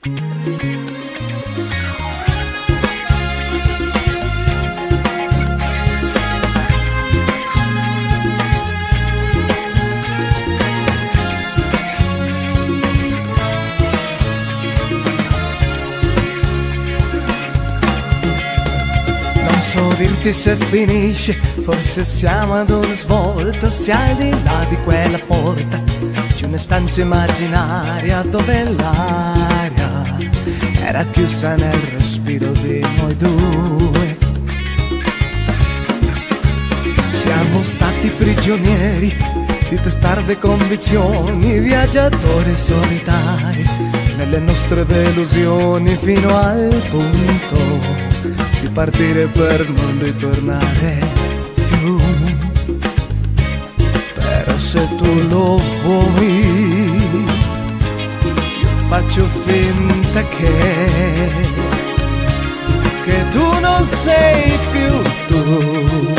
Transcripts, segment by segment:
Non so dirti se finisce, forse siamo ad una svolta, se al di là di quella porta c'è una stanza immaginaria dove l'aria era chiusa nel respiro di noi due. Siamo stati prigionieri di testarde convinzioni, viaggiatori solitari nelle nostre delusioni, fino al punto di partire per non ritornare più. Però se tu lo vuoi, io faccio finta che tu non sei più tu,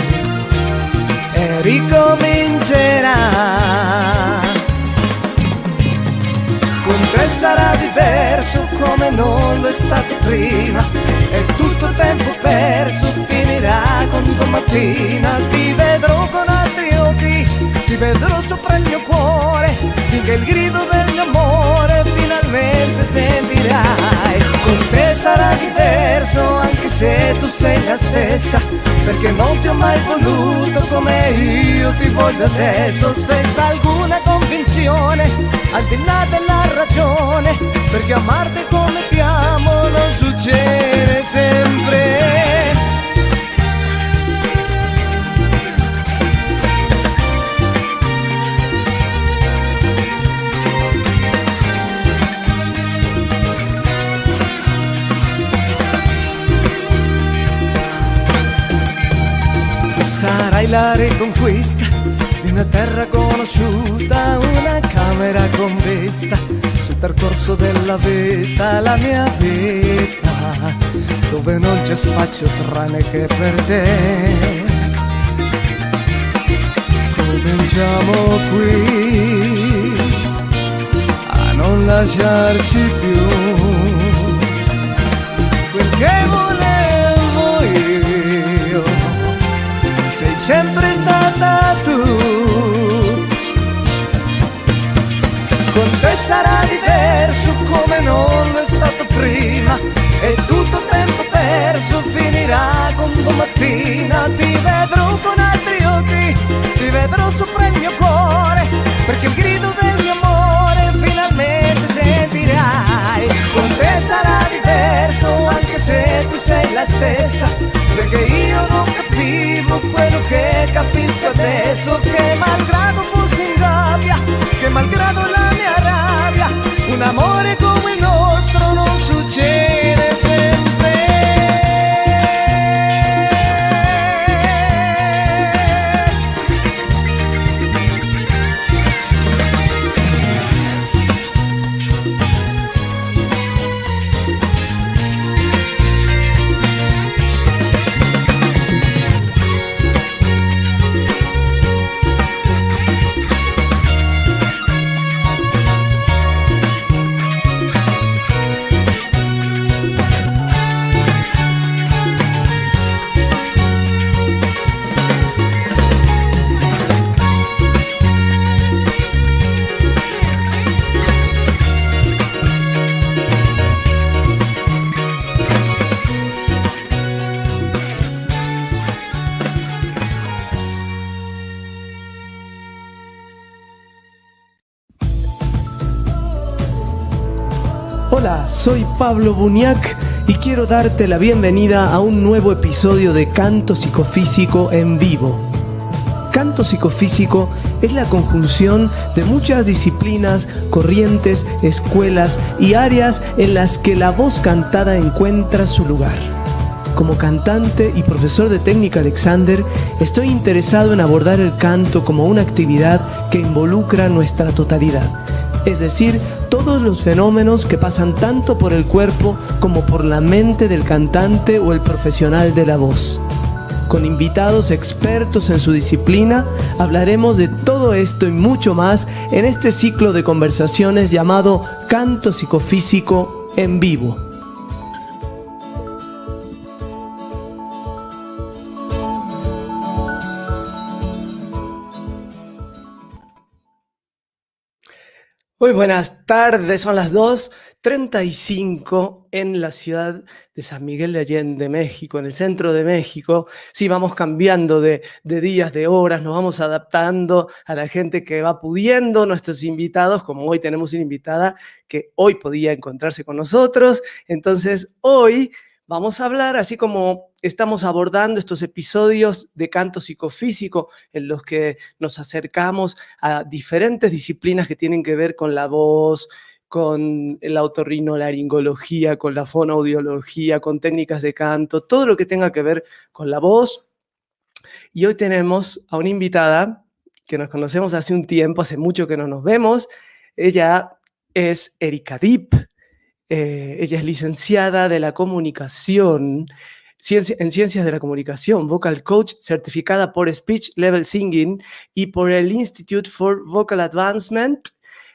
e ricomincerà. Con te sarà diverso come non lo è stato prima, e tutto tempo perso finirà con domattina. Ti vedrò con altri occhi, ti vedrò sopra il mio cuore, finché il grido del mio amore finalmente sentirai. Con te sarà diverso anche se tu sei la stessa, perché non ti ho mai voluto come io ti voglio adesso, senza alcuna convinzione, al di là della ragione, perché amarti come ti amo non succede sempre. Tu sarai la riconquista di una terra conosciuta, una camera con vista sul percorso della vita, la mia vita, dove non c'è spazio tranne che per te. Cominciamo qui a non lasciarci più, quel che volevo io sei sempre stata tu. Con te sarà diverso come non è stato prima, e tutto tempo perso finirà con domattina. Ti vedrò con altri occhi, ti vedrò sopra il mio cuore, perché il grido del mio amore finalmente sentirai. Con te sarà diverso anche se tu sei la stessa, perché io non capivo quello che capisco adesso, che malgrado fossi in gabbia, che malgrado la mia rabbia, un amore come il nostro non succede sempre. Hola, soy Pablo Buniac y quiero darte la bienvenida a un nuevo episodio de Canto Psicofísico en vivo. Canto psicofísico es la conjunción de muchas disciplinas, corrientes, escuelas y áreas en las que la voz cantada encuentra su lugar. Como cantante y profesor de técnica Alexander, estoy interesado en abordar el canto como una actividad que involucra nuestra totalidad, es decir, todos los fenómenos que pasan tanto por el cuerpo como por la mente del cantante o el profesional de la voz. Con invitados expertos en su disciplina, hablaremos de todo esto y mucho más en este ciclo de conversaciones llamado Canto Psicofísico en vivo. Muy buenas tardes, son las 2:35 en la ciudad de San Miguel de Allende, México, en el centro de México. Sí, vamos cambiando de días, de horas, nos vamos adaptando a la gente que va pudiendo, nuestros invitados, como hoy tenemos una invitada que hoy podía encontrarse con nosotros. Entonces, hoy vamos a hablar, así como estamos abordando estos episodios de canto psicofísico en los que nos acercamos a diferentes disciplinas que tienen que ver con la voz, con la otorrinolaringología, con la fonoaudiología, con técnicas de canto, todo lo que tenga que ver con la voz. Y hoy tenemos a una invitada que nos conocemos hace un tiempo, hace mucho que no nos vemos. Ella es Erika Dipp. Ella es licenciada de la comunicación, en ciencias de la comunicación, vocal coach, certificada por Speech Level Singing y por el Institute for Vocal Advancement,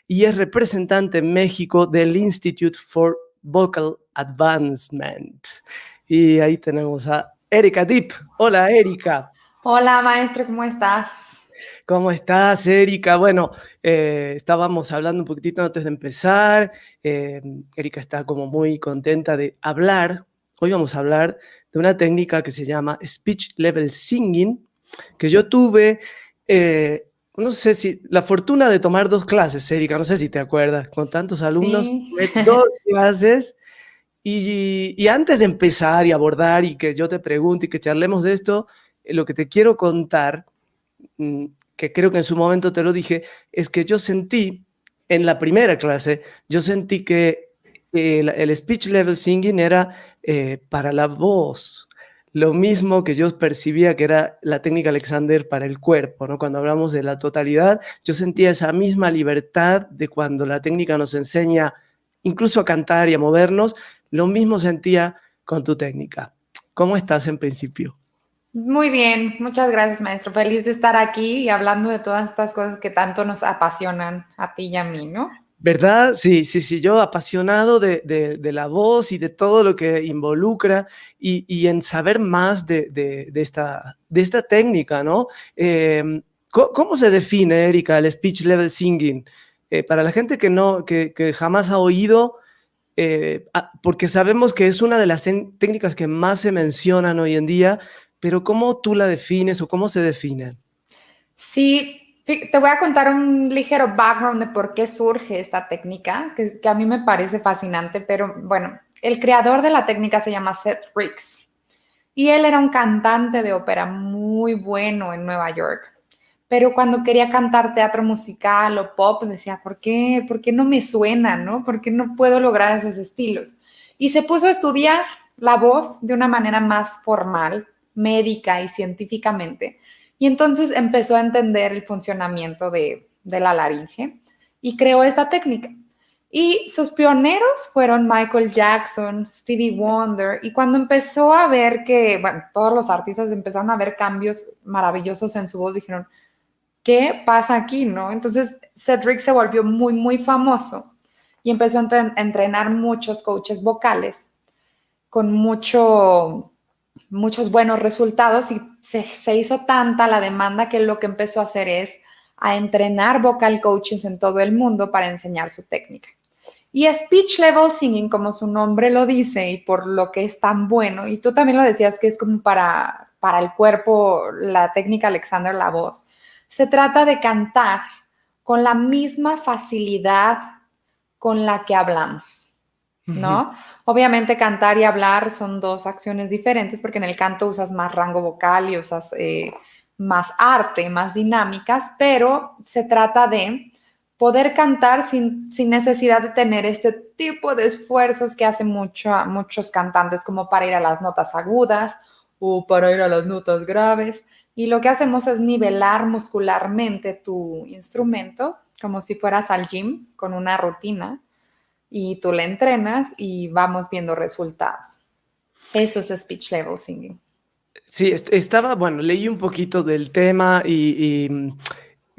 y es representante en México del Institute for Vocal Advancement. Y ahí tenemos a Erika Dipp. Hola, Erika. Hola, maestro, ¿cómo estás? ¿Cómo estás, Erika? Bueno, estábamos hablando un poquitito antes de empezar. Erika está como muy contenta de hablar. Hoy vamos a hablar de una técnica que se llama Speech Level Singing, que yo tuve, no sé si, la fortuna de tomar 2 clases, Erika, no sé si te acuerdas, con tantos alumnos, Sí. 2 clases. Y antes de empezar y abordar y que yo te pregunte y que charlemos de esto, lo que te quiero contar, que creo que en su momento te lo dije, es que yo sentí, en la primera clase, yo sentí que el speech level singing era para la voz, lo mismo que yo percibía que era la técnica Alexander para el cuerpo, ¿no? Cuando hablamos de la totalidad, yo sentía esa misma libertad de cuando la técnica nos enseña incluso a cantar y a movernos, lo mismo sentía con tu técnica. ¿Cómo estás en principio? Muy bien, muchas gracias, maestro. Feliz de estar aquí y hablando de todas estas cosas que tanto nos apasionan a ti y a mí, ¿no? ¿Verdad? Sí, yo apasionado de la voz y de todo lo que involucra y en saber más de esta técnica, ¿no? ¿Cómo se define, Erika, el speech level singing? Para la gente que jamás ha oído, porque sabemos que es una de las técnicas que más se mencionan hoy en día, pero ¿cómo tú la defines o cómo se define? Sí, te voy a contar un ligero background de por qué surge esta técnica, que a mí me parece fascinante, pero bueno, el creador de la técnica se llama Seth Riggs y él era un cantante de ópera muy bueno en Nueva York. Pero cuando quería cantar teatro musical o pop, decía, ¿por qué? ¿Por qué no me suena, no? ¿Por qué no puedo lograr esos estilos? Y se puso a estudiar la voz de una manera más formal, médica y científicamente. Y entonces empezó a entender el funcionamiento de la laringe y creó esta técnica. Y sus pioneros fueron Michael Jackson, Stevie Wonder, y cuando empezó a ver que, bueno, todos los artistas empezaron a ver cambios maravillosos en su voz, dijeron, ¿qué pasa aquí, no? Entonces, Cedric se volvió muy, muy famoso y empezó a entrenar muchos coaches vocales con muchos buenos resultados y se hizo tanta la demanda que lo que empezó a hacer es a entrenar vocal coaches en todo el mundo para enseñar su técnica. Y speech level singing, como su nombre lo dice y por lo que es tan bueno, y tú también lo decías que es como para el cuerpo, la técnica Alexander, la voz, se trata de cantar con la misma facilidad con la que hablamos, ¿no? Obviamente cantar y hablar son 2 acciones diferentes porque en el canto usas más rango vocal y usas más arte, más dinámicas, pero se trata de poder cantar sin necesidad de tener este tipo de esfuerzos que hacen muchos cantantes como para ir a las notas agudas o para ir a las notas graves. Y lo que hacemos es nivelar muscularmente tu instrumento como si fueras al gym con una rutina y tú le entrenas y vamos viendo resultados. Eso es speech level singing. Sí, bueno, leí un poquito del tema y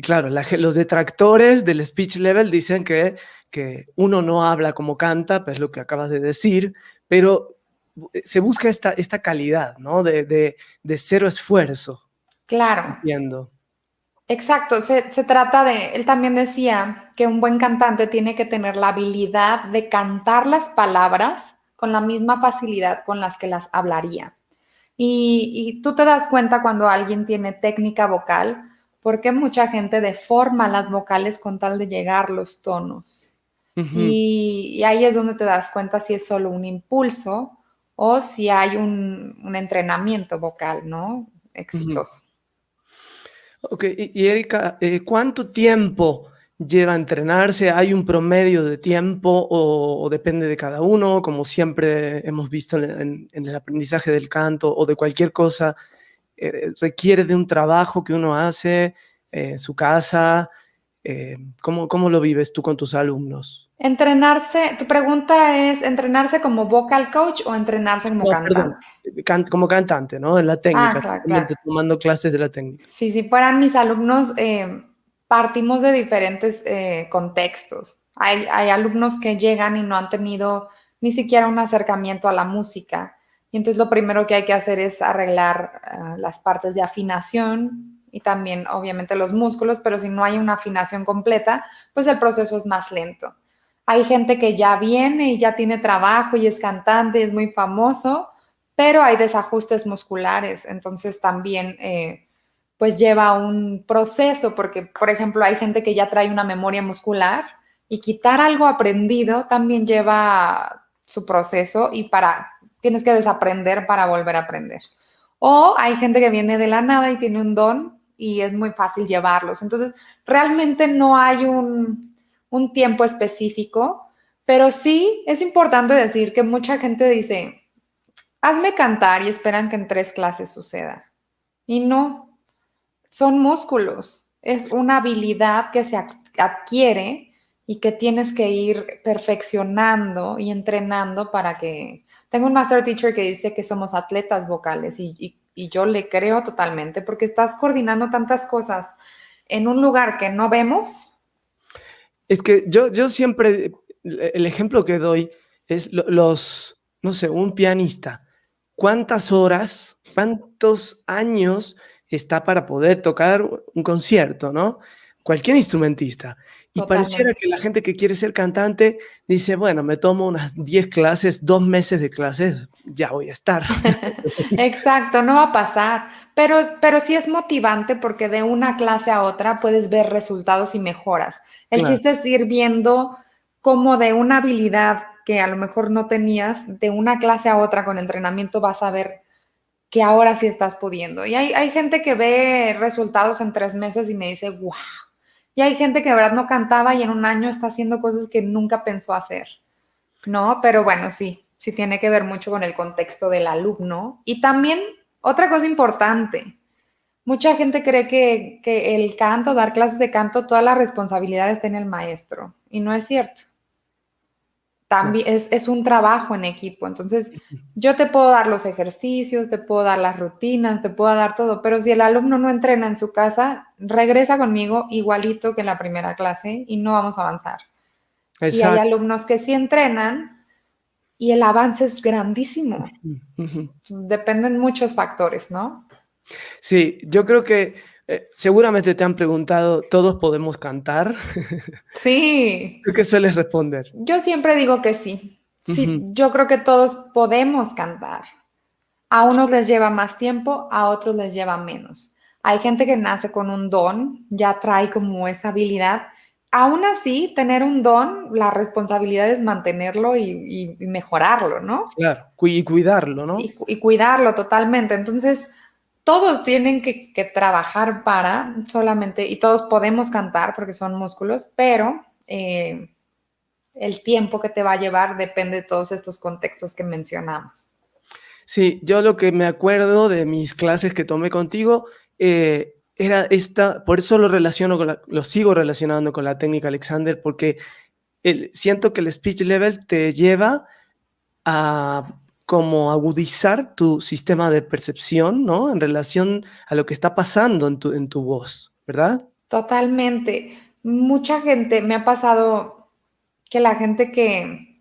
claro, los detractores del speech level dicen que que uno no habla como canta, pues lo que acabas de decir, pero se busca esta calidad, ¿no? De cero esfuerzo, Claro. entiendo. Exacto, se trata de, él también decía que un buen cantante tiene que tener la habilidad de cantar las palabras con la misma facilidad con las que las hablaría. Y tú te das cuenta cuando alguien tiene técnica vocal, porque mucha gente deforma las vocales con tal de llegar los tonos. Ujú, Y ahí es donde te das cuenta si es solo un impulso o si hay un entrenamiento vocal, ¿no? ujú. Exitoso. Ok, y Erika, ¿cuánto tiempo lleva a entrenarse? ¿Hay un promedio de tiempo o depende de cada uno? Como siempre hemos visto en el aprendizaje del canto o de cualquier cosa, requiere de un trabajo que uno hace en su casa. ¿Cómo lo vives tú con tus alumnos? Entrenarse, tu pregunta es, ¿entrenarse como vocal coach o entrenarse como No, perdón, cantante? como cantante, ¿no? En la Ah, técnica, claro, claro. simplemente tomando clases de la técnica. Si fueran mis alumnos, partimos de diferentes contextos. Hay alumnos que llegan y no han tenido ni siquiera un acercamiento a la música. Y entonces lo primero que hay que hacer es arreglar las partes de afinación y también obviamente los músculos, pero si no hay una afinación completa, pues el proceso es más lento. Hay gente que ya viene y ya tiene trabajo y es cantante, es muy famoso, pero hay desajustes musculares, entonces también pues lleva un proceso, porque por ejemplo hay gente que ya trae una memoria muscular y quitar algo aprendido también lleva su proceso y tienes que desaprender para volver a aprender. O hay gente que viene de la nada y tiene un don y es muy fácil llevarlos. Entonces, realmente no hay un tiempo específico, pero sí es importante decir que mucha gente dice, hazme cantar y esperan que en 3 clases suceda. Y no, son músculos, es una habilidad que se adquiere y que tienes que ir perfeccionando y entrenando para que... Tengo un master teacher que dice que somos atletas vocales y yo le creo totalmente porque estás coordinando tantas cosas en un lugar que no vemos. Es que yo siempre, el ejemplo que doy es no sé, un pianista. ¿Cuántas horas, cuántos años está para poder tocar un concierto, ¿no? Cualquier instrumentista. Y pareciera Totalmente. que la gente que quiere ser cantante dice, bueno, me tomo unas 10 clases, 2 meses de clases, ya voy a estar. Exacto, no va a pasar, pero sí es motivante porque de una clase a otra puedes ver resultados y mejoras. El Claro, chiste es ir viendo cómo de una habilidad que a lo mejor no tenías, de una clase a otra con entrenamiento vas a ver que ahora sí estás pudiendo. Y hay gente que ve resultados en 3 meses y me dice, wow. Y hay gente que de verdad no cantaba y en un año está haciendo cosas que nunca pensó hacer. ¿No? Pero bueno, sí tiene que ver mucho con el contexto del alumno. Y también otra cosa importante, mucha gente cree que el canto, dar clases de canto, toda la responsabilidad está en el maestro. Y no es cierto. claro. También es un trabajo en equipo. Entonces, yo te puedo dar los ejercicios, te puedo dar las rutinas, te puedo dar todo, pero si el alumno no entrena en su casa, regresa conmigo igualito que en la primera clase y no vamos a avanzar. Y hay Exacto. alumnos que sí entrenan y el avance es grandísimo. Ujú. Dependen muchos factores, ¿no? Sí, yo creo que seguramente te han preguntado, ¿todos podemos cantar? Sí, ¿Tú qué sueles responder? yo siempre digo que sí. Sí, Ujú. yo creo que todos podemos cantar. A unos les lleva más tiempo, a otros les lleva menos. Hay gente que nace con un don, ya trae como esa habilidad. Aún así, tener un don, la responsabilidad es mantenerlo y mejorarlo, ¿no? Claro, y cuidarlo, ¿no? Y cuidarlo totalmente. Entonces, todos tienen que trabajar para solamente, y todos podemos cantar porque son músculos, pero el tiempo que te va a llevar depende de todos estos contextos que mencionamos. Sí, yo lo que me acuerdo de mis clases que tomé contigo era por eso lo relaciono lo sigo relacionando con la técnica Alexander, porque siento que el speech level te lleva a como agudizar tu sistema de percepción, ¿no? En relación a lo que está pasando en tu voz, ¿verdad? Totalmente. Mucha gente me ha pasado, que la gente que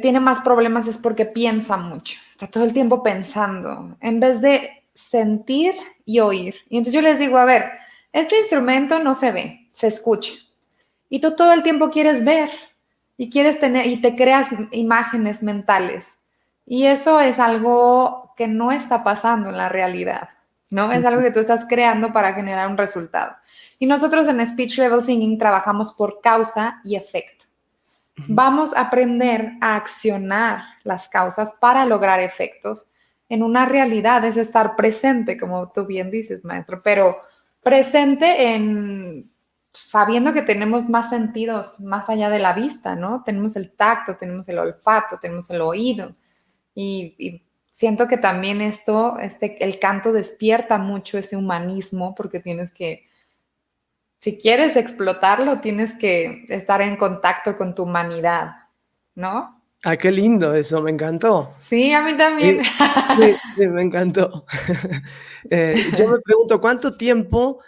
tiene más problemas es porque piensa mucho, está todo el tiempo pensando, en vez de sentir y oír. Y entonces yo les digo, a ver, este instrumento no se ve, se escucha. Y tú todo el tiempo quieres ver y quieres tener y te creas imágenes mentales. Y eso es algo que no está pasando en la realidad, ¿no? Es algo que tú estás creando para generar un resultado. Y nosotros en Speech Level Singing trabajamos por causa y efecto. Vamos a aprender a accionar las causas para lograr efectos en una realidad. Es estar presente, como tú bien dices, maestro, pero presente en sabiendo que tenemos más sentidos más allá de la vista, ¿no? Tenemos el tacto, tenemos el olfato, tenemos el oído. Y siento que también el canto despierta mucho ese humanismo porque tienes que, si quieres explotarlo, tienes que estar en contacto con tu humanidad, ¿no? Ah, qué lindo eso, me encantó. Sí, a mí también. Sí, sí, me encantó. Yo me pregunto, ¿cuánto tiempo,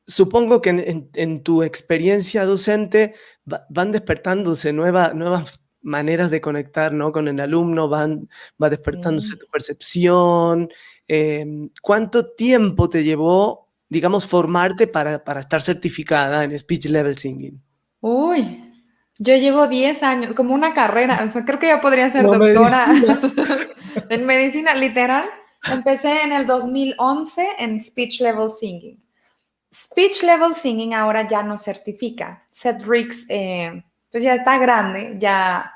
supongo que en tu experiencia docente van despertándose nuevas maneras de conectar, ¿no? Con el alumno, va despertándose Sí. tu percepción. ¿Cuánto tiempo te llevó, digamos, formarte para estar certificada en Speech Level Singing? Uy, yo llevo 10 años, como una carrera, o sea, creo que ya podría ser Como doctora medicina. en medicina, literal. Empecé en el 2011 en Speech Level Singing. Speech Level Singing ahora ya no certifica. Seth Riggs, pues ya está grande, ya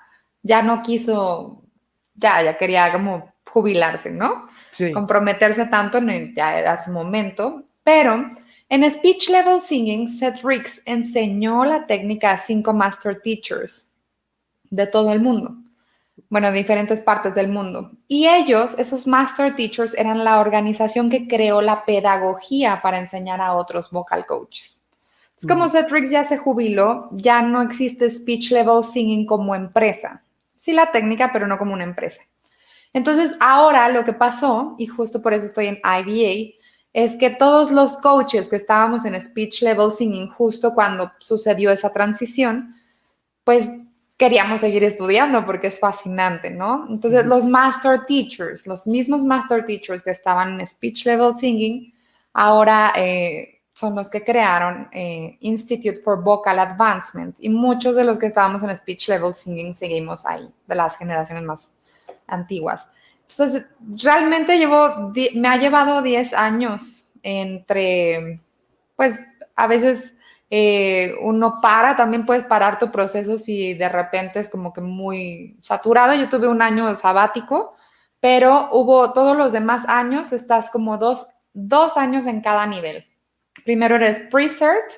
no quiso, ya quería como jubilarse, ¿no? Sí. Comprometerse tanto, ya era su momento. Pero en Speech Level Singing, Seth Riggs enseñó la técnica a 5 Master Teachers de todo el mundo. Bueno, de diferentes partes del mundo. Y ellos, esos Master Teachers, eran la organización que creó la pedagogía para enseñar a otros vocal coaches. Entonces, como Seth Riggs ya se jubiló, ya no existe Speech Level Singing como empresa. Sí la técnica, pero no como una empresa. Entonces, ahora lo que pasó, y justo por eso estoy en IBA, es que todos los coaches que estábamos en Speech Level Singing justo cuando sucedió esa transición, pues queríamos seguir estudiando porque es fascinante, ¿no? Entonces, los master teachers, los mismos master teachers que estaban en Speech Level Singing, ahora son los que crearon Institute for Vocal Advancement y muchos de los que estábamos en Speech Level Singing seguimos ahí, de las generaciones más antiguas. Entonces, realmente me ha llevado 10 años entre, pues, a veces uno también puedes parar tu proceso si de repente es como que muy saturado. Yo tuve un año sabático, pero todos los demás años, estás como dos años en cada nivel. Primero eres pre-cert,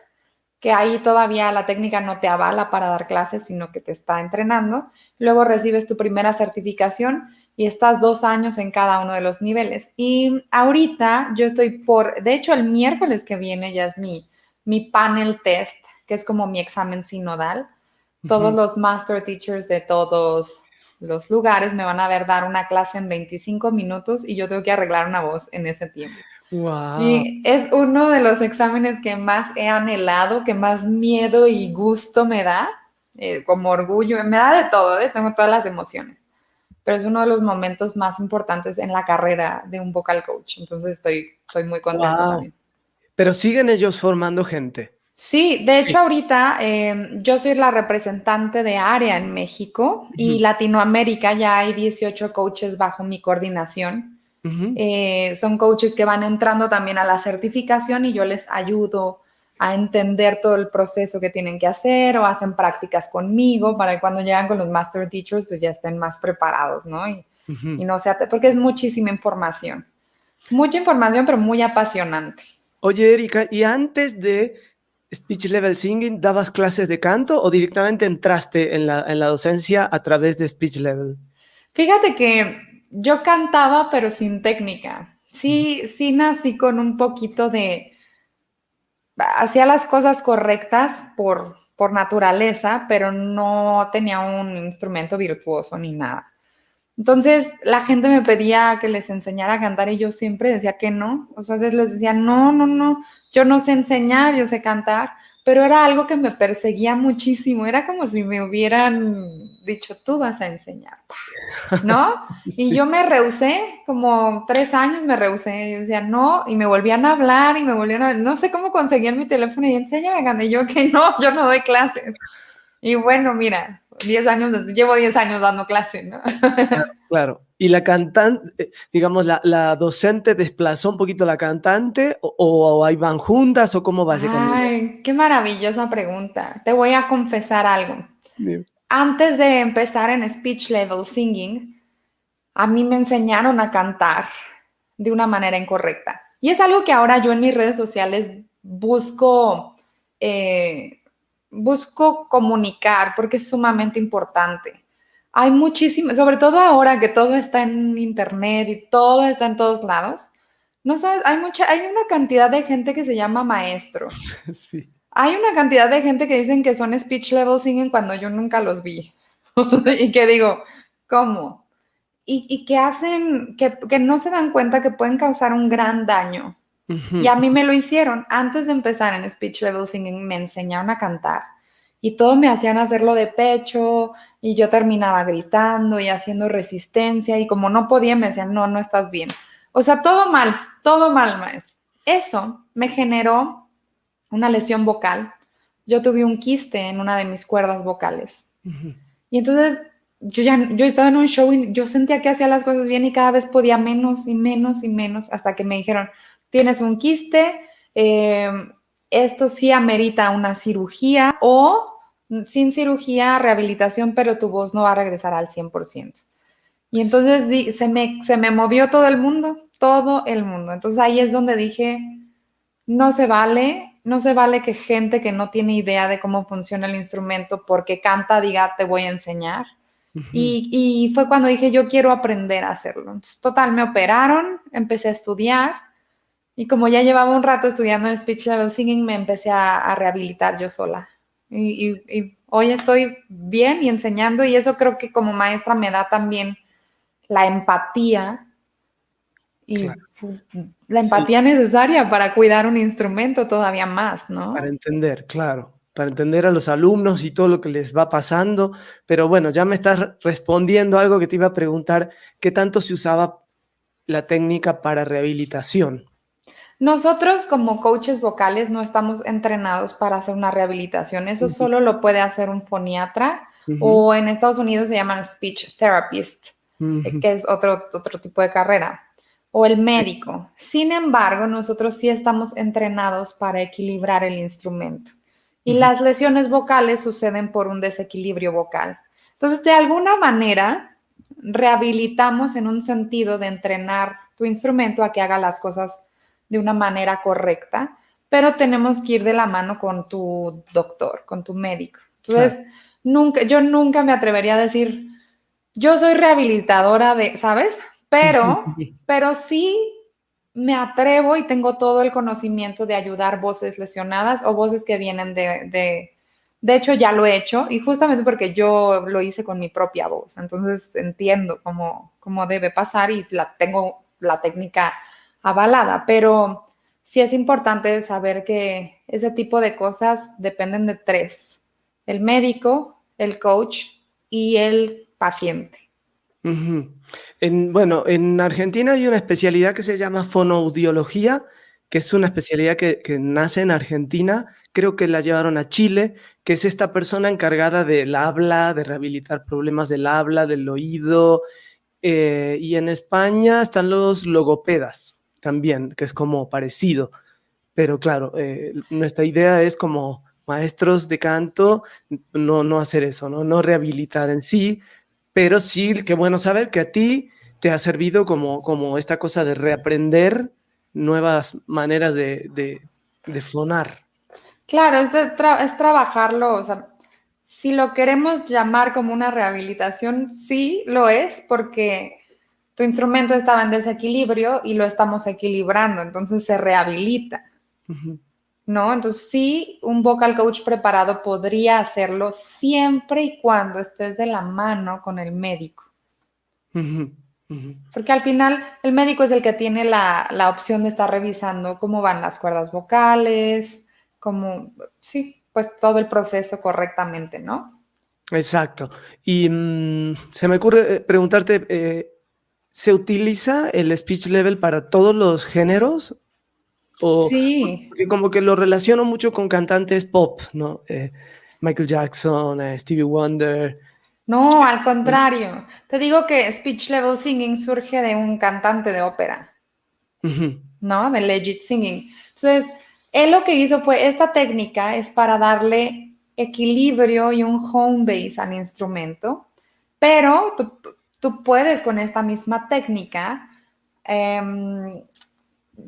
que ahí todavía la técnica no te avala para dar clases, sino que te está entrenando. Luego recibes tu primera certificación y estás 2 años en cada uno de los niveles. Y ahorita yo estoy de hecho el miércoles que viene ya es mi panel test, que es como mi examen sinodal. Todos los master teachers de todos los lugares me van a ver dar una clase en 25 minutos y yo tengo que arreglar una voz en ese tiempo. Wow. Y es uno de los exámenes que más he anhelado, que más miedo y gusto me da, como orgullo, me da de todo, tengo todas las emociones, pero es uno de los momentos más importantes en la carrera de un vocal coach, entonces estoy muy contenta también. Pero siguen ellos formando gente. Sí, de hecho ahorita yo soy la representante de área en México y Latinoamérica, ya hay 18 coaches bajo mi coordinación. Son coaches que van entrando también a la certificación y yo les ayudo a entender todo el proceso que tienen que hacer o hacen prácticas conmigo para que cuando llegan con los master teachers pues ya estén más preparados, ¿no? Y no sea, porque es muchísima información. Mucha información, pero muy apasionante. Oye, Erika, ¿y antes de Speech Level Singing dabas clases de canto o directamente entraste en la docencia a través de Speech Level? Fíjate que yo cantaba, pero sin técnica. Sí nací con un poquito hacía las cosas correctas por naturaleza, pero no tenía un instrumento virtuoso ni nada. Entonces, la gente me pedía que les enseñara a cantar y yo siempre decía que no. O sea, les decía, no, yo no sé enseñar, yo sé cantar, pero era algo que me perseguía muchísimo. Era como si me hubieran dicho, tú vas a enseñar, ¿no? Y Sí. yo me rehusé, como 3 años me rehusé. Yo decía, no, y me volvían a hablar y me volvían a... No sé cómo conseguían mi teléfono y enséñame, gané yo que no, yo no doy clases. Y bueno, mira, 10 años, llevo 10 años dando clases, ¿no? Claro, claro. ¿Y la cantante, digamos, la docente desplazó un poquito la cantante o ahí van juntas o cómo va ese camino? Ay, qué maravillosa pregunta. Te voy a confesar algo. Bien. Antes de empezar en speech level singing, a mí me enseñaron a cantar de una manera incorrecta. Y es algo que ahora yo en mis redes sociales eh, busco comunicar porque es sumamente importante. Hay muchísimas, sobre todo ahora que todo está en internet y todo está en todos lados. No sabes, hay una cantidad de gente que se llama maestros. Sí. Hay una cantidad de gente que dicen que son speech level singing cuando yo nunca los vi. Y que digo, ¿cómo? Y que hacen, que no se dan cuenta que pueden causar un gran daño. Y Ujú. a mí me lo hicieron. Antes de empezar en speech level singing, me enseñaron a cantar. Y todo me hacían hacerlo de pecho. Y yo terminaba gritando y haciendo resistencia. Y como no podía, me decían, no, no estás bien. O sea, todo mal, maestro. Eso me generó una lesión vocal. Yo tuve un quiste en una de mis cuerdas vocales. Ujú. Y entonces yo estaba en un show y yo sentía que hacía las cosas bien y cada vez podía menos y menos y menos hasta que me dijeron, tienes un quiste, eh, esto sí amerita una cirugía o sin cirugía, rehabilitación, pero tu voz no va a regresar al 100%. Y entonces se me movió todo el mundo, todo el mundo. Entonces ahí es donde dije, no se vale que gente que no tiene idea de cómo funciona el instrumento porque canta diga te voy a enseñar. Ujú. Y fue cuando dije yo quiero aprender a hacerlo. Entonces, total, me operaron, empecé a estudiar y como ya llevaba un rato estudiando el speech level singing, me empecé a rehabilitar yo sola. Y hoy estoy bien y enseñando y eso creo que como maestra me da también la empatía y Claro. la Sí, empatía necesaria para cuidar un instrumento todavía más, para ¿no? entender, claro, para entender a los alumnos y todo lo que les va pasando. Pero bueno, ya me estás respondiendo algo que te iba a preguntar, ¿qué tanto se usaba la técnica para rehabilitación? Nosotros como coaches vocales no estamos entrenados para hacer una rehabilitación. Eso Ujú, solo lo puede hacer un foniatra ujú, o en Estados Unidos se llaman speech therapist, ujú. que es otro tipo de carrera, o el Sí. médico. Sin embargo, nosotros sí estamos entrenados para equilibrar el instrumento. Y Ujú, las lesiones vocales suceden por un desequilibrio vocal. Entonces, de alguna manera, rehabilitamos en un sentido de entrenar tu instrumento a que haga las cosas de una manera correcta, pero tenemos que ir de la mano con tu doctor, con tu médico. claro. Entonces, yo nunca me atrevería a decir, yo soy rehabilitadora de, ¿sabes? Ujú, Pero, ujú. pero sí me atrevo y tengo todo el conocimiento de ayudar voces lesionadas o voces que vienen de hecho ya lo he hecho y justamente porque yo lo hice con mi propia voz, entonces entiendo cómo debe pasar y tengo la técnica avalada, pero sí es importante saber que ese tipo de cosas dependen de tres, el médico, el coach y el paciente. Ujú. Bueno, en Argentina hay una especialidad que se llama fonoaudiología, que es una especialidad que nace en Argentina, creo que la llevaron a Chile, que es esta persona encargada del habla, de rehabilitar problemas del habla, del oído, y en España están los logopedas también, que es como parecido, pero claro, nuestra idea es como maestros de canto, no hacer eso, no rehabilitar en sí, pero sí, qué bueno saber que a ti te ha servido como esta cosa de reaprender nuevas maneras de fonar. Claro, es trabajarlo, o sea, si lo queremos llamar como una rehabilitación, sí lo es, porque tu instrumento estaba en desequilibrio y lo estamos equilibrando, entonces se rehabilita, Ujú, ¿no? Entonces sí, un vocal coach preparado podría hacerlo siempre y cuando estés de la mano con el médico, ujú, ujú. porque al final el médico es el que tiene la opción de estar revisando cómo van las cuerdas vocales, como, sí, pues todo el proceso correctamente, ¿no? Exacto. Y se me ocurre preguntarte, ¿se utiliza el speech level para todos los géneros? O Sí, porque como que lo relaciono mucho con cantantes pop, ¿no? Michael Jackson, Stevie Wonder. no, al contrario. Te digo que speech level singing surge de un cantante de ópera, Ujú, ¿no? De legit singing. Entonces, él lo que hizo fue, esta técnica es para darle equilibrio y un home base al instrumento, pero tú puedes con esta misma técnica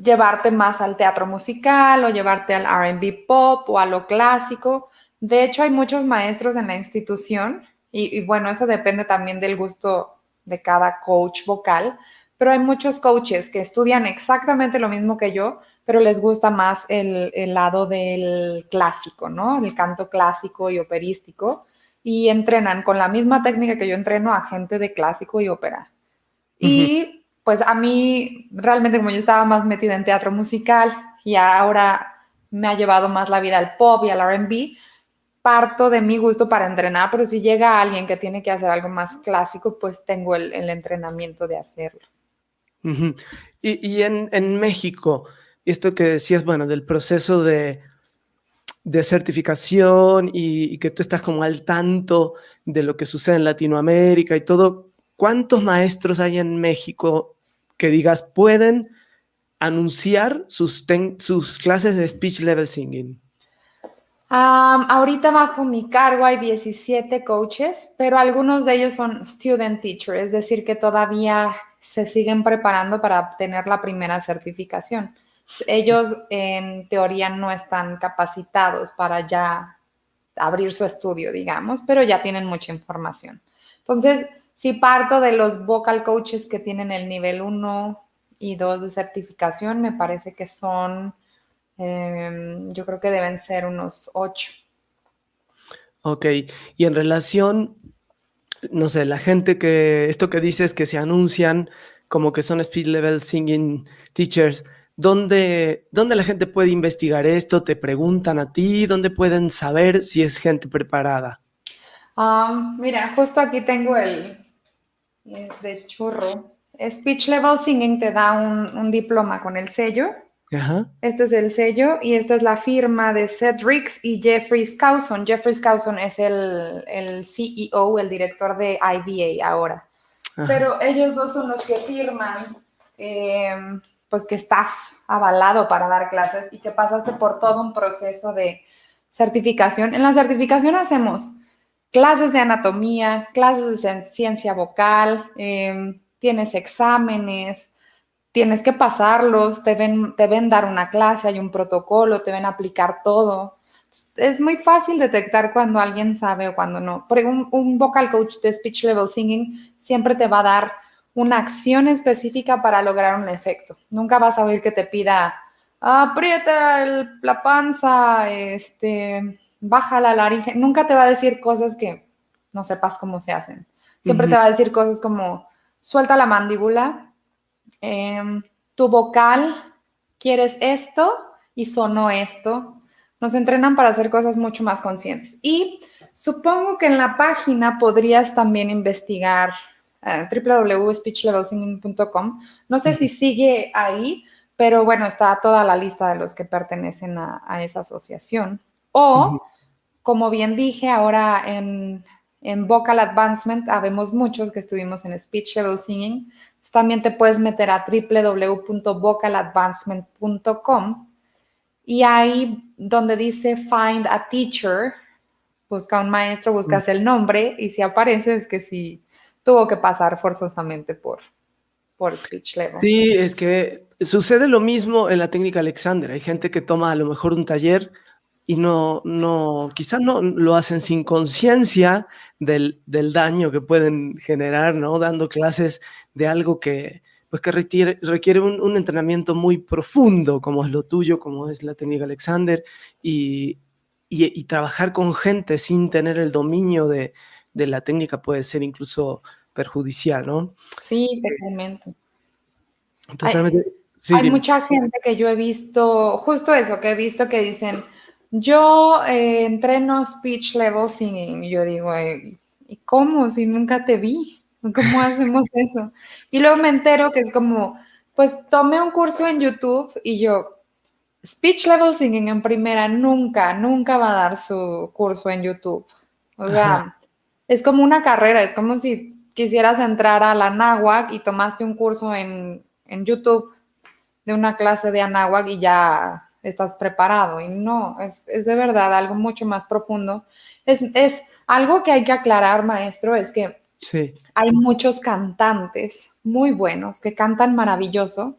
llevarte más al teatro musical o llevarte al R&B pop o a lo clásico. De hecho, hay muchos maestros en la institución y bueno, eso depende también del gusto de cada coach vocal, pero hay muchos coaches que estudian exactamente lo mismo que yo, pero les gusta más el lado del clásico, ¿no? El canto clásico y operístico y entrenan con la misma técnica que yo entreno a gente de clásico y ópera. ujú. Y pues a mí, realmente como yo estaba más metida en teatro musical y ahora me ha llevado más la vida al pop y al R&B, parto de mi gusto para entrenar, pero si llega alguien que tiene que hacer algo más clásico, pues tengo el entrenamiento de hacerlo. Ujú. Y en México, esto que decías, bueno, del proceso de certificación y que tú estás como al tanto de lo que sucede en Latinoamérica y todo, ¿cuántos maestros hay en México que digas pueden anunciar sus clases de speech level singing? Ahorita bajo mi cargo hay 17 coaches, pero algunos de ellos son student teacher, es decir, que todavía se siguen preparando para obtener la primera certificación. Ellos en teoría no están capacitados para ya abrir su estudio, digamos, pero ya tienen mucha información. Entonces, si parto de los vocal coaches que tienen el nivel 1 y 2 de certificación, me parece que son, yo creo que deben ser unos 8. Ok, y en relación, no sé, la gente que, esto que dices que se anuncian como que son speed level singing teachers, ¿dónde la gente puede investigar esto? ¿Te preguntan a ti? ¿Dónde pueden saber si es gente preparada? Mira, justo aquí tengo de churro. Speech Level Singing te da un diploma con el sello. Ajá, Este es el sello y esta es la firma de Seth Ricks y Jeffrey Skousen. Jeffrey Skousen es el CEO, el director de IBA ahora. ajá. Pero ellos dos son los que firman, eh, pues que estás avalado para dar clases y que pasaste por todo un proceso de certificación. En la certificación hacemos clases de anatomía, clases de ciencia vocal, tienes exámenes, tienes que pasarlos, te ven dar una clase, hay un protocolo, te ven aplicar todo. Es muy fácil detectar cuando alguien sabe o cuando no. Porque un vocal coach de speech level singing siempre te va a dar una acción específica para lograr un efecto. Nunca vas a oír que te pida, aprieta la panza, baja la laringe. Nunca te va a decir cosas que no sepas cómo se hacen. Siempre Ujú. te va a decir cosas como, suelta la mandíbula, tu vocal, quieres esto y sonó esto. Nos entrenan para hacer cosas mucho más conscientes. Y supongo que en la página podrías también investigar www.speechlevelsinging.com. No sé si sigue ahí, pero bueno, está toda la lista de los que pertenecen a esa asociación. Ujú. O, como bien dije, ahora en Vocal Advancement habemos muchos que estuvimos en Speech Level Singing. Entonces, también te puedes meter a www.vocaladvancement.com y ahí donde dice Find a Teacher, busca un maestro, buscas el nombre y si aparece es que sí tuvo que pasar forzosamente por Speech Level. Sí, es que sucede lo mismo en la técnica Alexander. Hay gente que toma a lo mejor un taller y quizás no lo hacen sin conciencia del daño que pueden generar, ¿no? Dando clases de algo pues que requiere un entrenamiento muy profundo, como es lo tuyo, como es la técnica Alexander, y, y trabajar con gente sin tener el dominio de la técnica puede ser incluso perjudicial, ¿no? Sí, totalmente. Hay, Totalmente. Sí, hay dime. mucha gente que yo he visto, justo eso, que he visto que dicen, Yo entreno speech level singing. Y yo digo, ¿y cómo? Si nunca te vi. ¿Cómo hacemos eso? Y luego me entero que es como, pues tomé un curso en YouTube y yo, speech level singing en primera, nunca va a dar su curso en YouTube. O Ajá. sea, es como una carrera, es como si quisieras entrar a la náhuatl y tomaste un curso en YouTube de una clase de anáhuac y ya estás preparado. Y no, es de verdad algo mucho más profundo. Es algo que hay que aclarar, maestro, es que Sí. hay muchos cantantes muy buenos que cantan maravilloso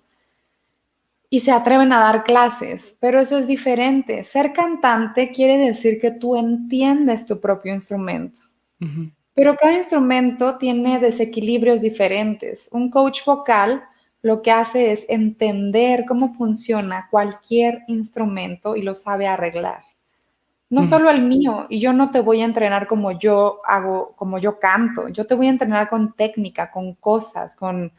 y se atreven a dar clases, pero eso es diferente. Ser cantante quiere decir que tú entiendes tu propio instrumento. Ujú. Pero cada instrumento tiene desequilibrios diferentes. Un coach vocal lo que hace es entender cómo funciona cualquier instrumento y lo sabe arreglar. No Ujú. solo el mío, y yo no te voy a entrenar como yo hago, como yo canto. Yo te voy a entrenar con técnica, con cosas, con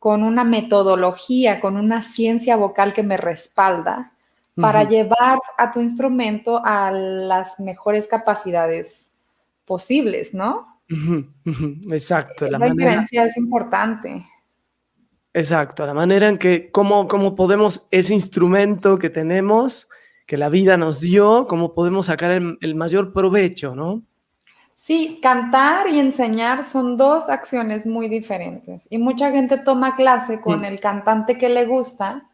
una metodología, con una ciencia vocal que me respalda para Ujú. llevar a tu instrumento a las mejores capacidades posibles, ¿no? Ujú. Ujú. Exacto, la Esa manera, diferencia es importante. exacto, la manera en que, cómo podemos, ese instrumento que tenemos, que la vida nos dio, cómo podemos sacar el mayor provecho, ¿no? Sí, cantar y enseñar son dos acciones muy diferentes. Y mucha gente toma clase con Mm. el cantante que le gusta,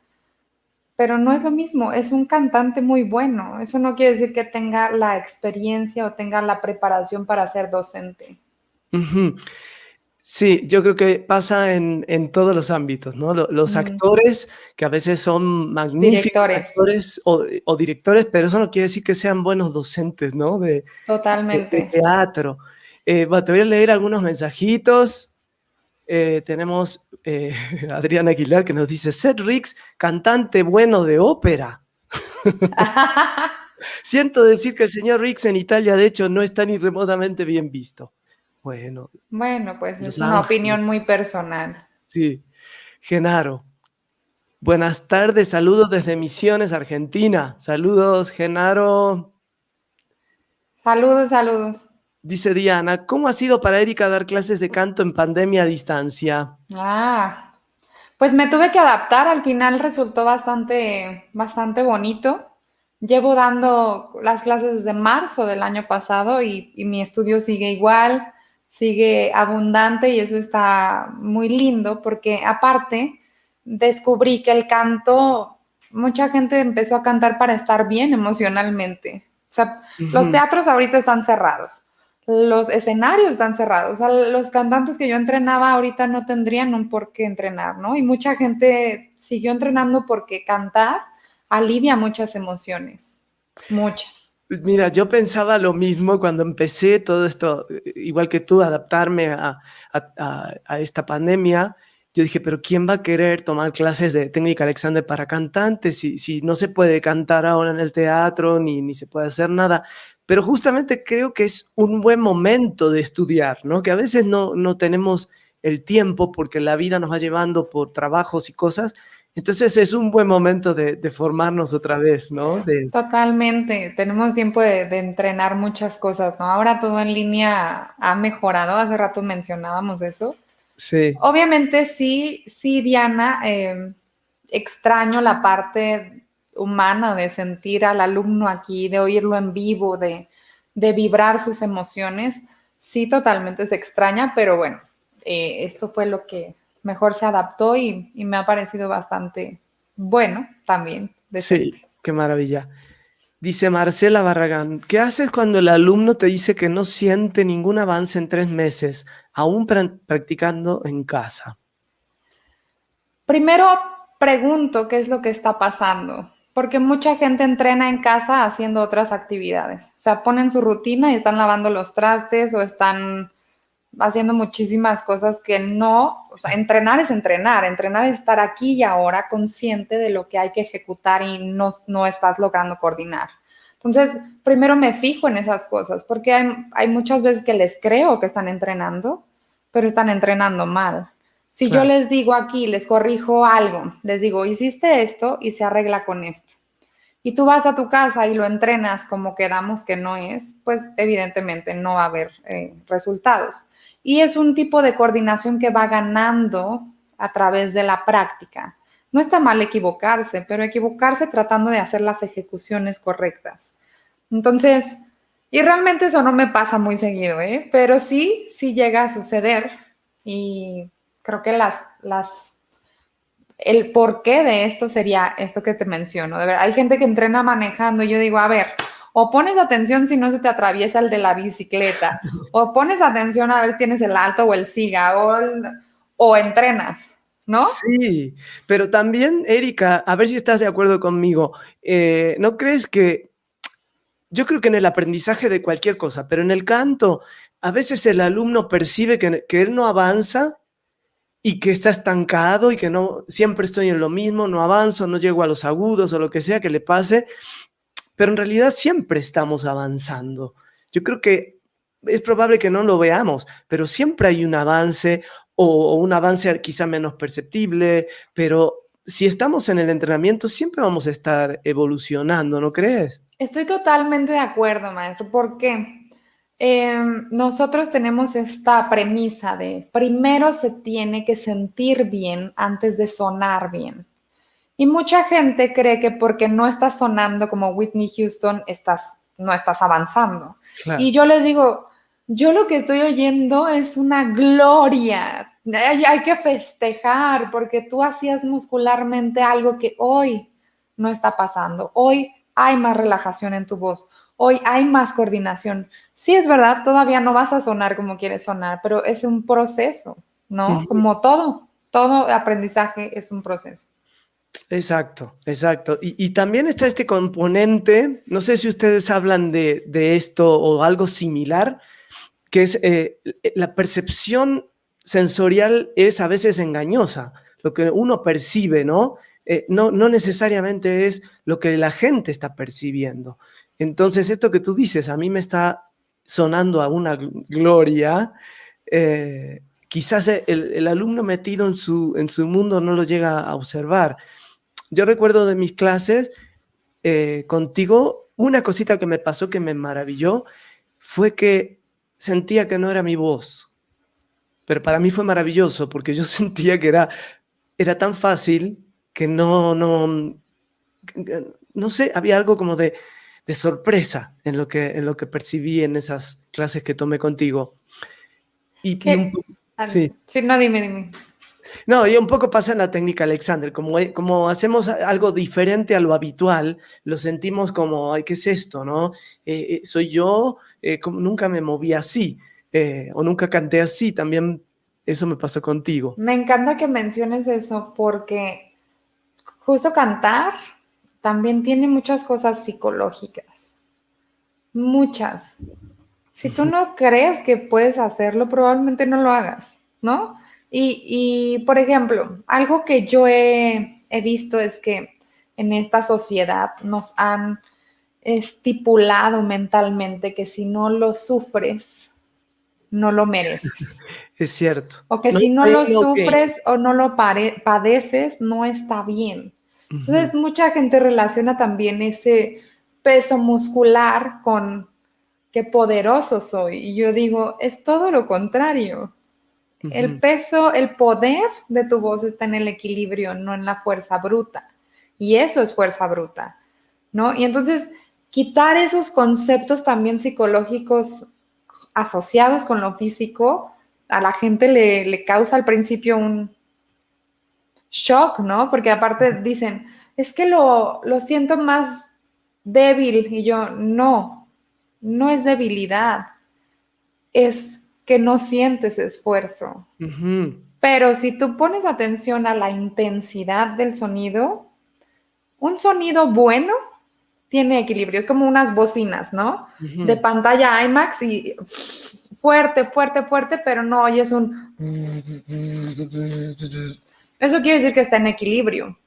pero no es lo mismo. Es un cantante muy bueno. Eso no quiere decir que tenga la experiencia o tenga la preparación para ser docente. Ujú. Sí, yo creo que pasa en todos los ámbitos, ¿no? Los Mm, actores, que a veces son magníficos directores, actores o directores, pero eso no quiere decir que sean buenos docentes, ¿no? De totalmente. teatro. Bueno, te voy a leer algunos mensajitos. Tenemos Adriana Aguilar que nos dice: Seth Riggs, cantante bueno de ópera. Siento decir que el señor Riggs en Italia, de hecho, no está ni remotamente bien visto. Bueno, Bueno, pues Los es una Ángeles, opinión muy personal. sí. Genaro, buenas tardes, saludos desde Misiones, Argentina. Saludos, Genaro. Saludos, saludos. Dice Diana, ¿cómo ha sido para Erika dar clases de canto en pandemia a distancia? Ah, pues me tuve que adaptar, al final resultó bastante bonito. Llevo dando las clases desde marzo del año pasado y mi estudio sigue igual, sigue abundante y eso está muy lindo porque aparte descubrí que el canto, mucha gente empezó a cantar para estar bien emocionalmente. O sea, los Ujú. teatros ahorita están cerrados, los escenarios están cerrados. O sea, los cantantes que yo entrenaba ahorita no tendrían un por qué entrenar, ¿no? Y mucha gente siguió entrenando porque cantar alivia muchas emociones, muchas. Mira, yo pensaba lo mismo cuando empecé todo esto, igual que tú, adaptarme a esta pandemia. Yo dije, pero ¿quién va a querer tomar clases de técnica Alexander para cantantes si no se puede cantar ahora en el teatro ni se puede hacer nada? Pero justamente creo que es un buen momento de estudiar, ¿no? Que a veces no tenemos el tiempo porque la vida nos va llevando por trabajos y cosas. Entonces es un buen momento de formarnos otra vez, ¿no? Totalmente, tenemos tiempo de entrenar muchas cosas, ¿no? Ahora todo en línea ha mejorado, hace rato mencionábamos eso. Sí. Obviamente sí, sí, Diana, extraño la parte humana de sentir al alumno aquí, de oírlo en vivo, de vibrar sus emociones. Sí, totalmente se extraña, pero bueno, esto fue lo que mejor se adaptó y me ha parecido bastante bueno también, Sí, decente. qué maravilla. Dice Marcela Barragán, ¿qué haces cuando el alumno te dice que no siente ningún avance en 3 meses, aún practicando en casa? Primero pregunto qué es lo que está pasando, porque mucha gente entrena en casa haciendo otras actividades. O sea, ponen su rutina y están lavando los trastes o están haciendo muchísimas cosas que no, o sea, entrenar es estar aquí y ahora consciente de lo que hay que ejecutar y no estás logrando coordinar. Entonces, primero me fijo en esas cosas, porque hay muchas veces que les creo que están entrenando, pero están entrenando mal. Si yo Claro. les digo aquí, les corrijo algo, les digo, hiciste esto y se arregla con esto. y tú vas a tu casa y lo entrenas como quedamos que no es, pues evidentemente no va a haber resultados. Y es un tipo de coordinación que va ganando a través de la práctica. No está mal equivocarse, pero equivocarse tratando de hacer las ejecuciones correctas. Entonces, y realmente eso no me pasa muy seguido, ¿eh? Pero sí llega a suceder y creo que el porqué de esto sería esto que te menciono. De ver, hay gente que entrena manejando y yo digo, a ver, o pones atención si no se te atraviesa el de la bicicleta, o pones atención a ver tienes el alto o el siga, o entrenas, ¿no? Sí, pero también, Erika, a ver si estás de acuerdo conmigo, ¿no crees que yo creo que en el aprendizaje de cualquier cosa, pero en el canto, a veces el alumno percibe que él no avanza y que está estancado y que no, siempre estoy en lo mismo, no avanzo, no llego a los agudos o lo que sea que le pase, pero en realidad siempre estamos avanzando. Yo creo que es probable que no lo veamos, pero siempre hay un avance o un avance quizá menos perceptible, pero si estamos en el entrenamiento siempre vamos a estar evolucionando, ¿no crees? Estoy totalmente de acuerdo, maestro, porque nosotros tenemos esta premisa de primero se tiene que sentir bien antes de sonar bien. Y mucha gente cree que porque no estás sonando como Whitney Houston, no estás avanzando. Claro. Y yo les digo, yo lo que estoy oyendo es una gloria. Hay que festejar porque tú hacías muscularmente algo que hoy no está pasando. Hoy hay más relajación en tu voz. Hoy hay más coordinación. Sí, es verdad, todavía no vas a sonar como quieres sonar, pero es un proceso, ¿no? Como todo aprendizaje es un proceso. Exacto, exacto. Y también está este componente, no sé si ustedes hablan de esto o algo similar, que es la percepción sensorial es a veces engañosa. Lo que uno percibe, ¿no? No necesariamente es lo que la gente está percibiendo. Entonces, esto que tú dices, a mí me está sonando a una gloria. Quizás el alumno metido en su mundo no lo llega a observar. Yo recuerdo de mis clases contigo, una cosita que me pasó que me maravilló fue que sentía que no era mi voz, pero para mí fue maravilloso porque yo sentía que era tan fácil que no sé, había algo como de sorpresa en lo que percibí en esas clases que tomé contigo. Sí. Sí, no, dime. No, y un poco pasa en la técnica Alexander, como hacemos algo diferente a lo habitual, lo sentimos como, ay, ¿qué es esto? ¿No? Soy yo, nunca me moví así, o nunca canté así, también eso me pasó contigo. Me encanta que menciones eso porque justo cantar también tiene muchas cosas psicológicas, muchas. Si tú no crees que puedes hacerlo, probablemente no lo hagas, ¿no? Y por ejemplo, algo que yo he visto es que en esta sociedad nos han estipulado mentalmente que si no lo sufres, no lo mereces. Es cierto. O que si no lo sufres o no lo padeces, no está bien. Entonces, mucha gente relaciona también ese peso muscular con qué poderoso soy. Y yo digo, es todo lo contrario. El peso, el poder de tu voz está en el equilibrio, no en la fuerza bruta. Y eso es fuerza bruta, ¿no? Y entonces, quitar esos conceptos también psicológicos asociados con lo físico, a la gente le causa al principio un shock, ¿no? Porque aparte dicen, es que lo siento más débil. Y yo, no es debilidad, es que no sientes esfuerzo. Pero si tú pones atención a la intensidad del sonido, un sonido bueno tiene equilibrio, es como unas bocinas, ¿no? De pantalla IMAX y fuerte, pero no oyes un... Eso quiere decir que está en equilibrio.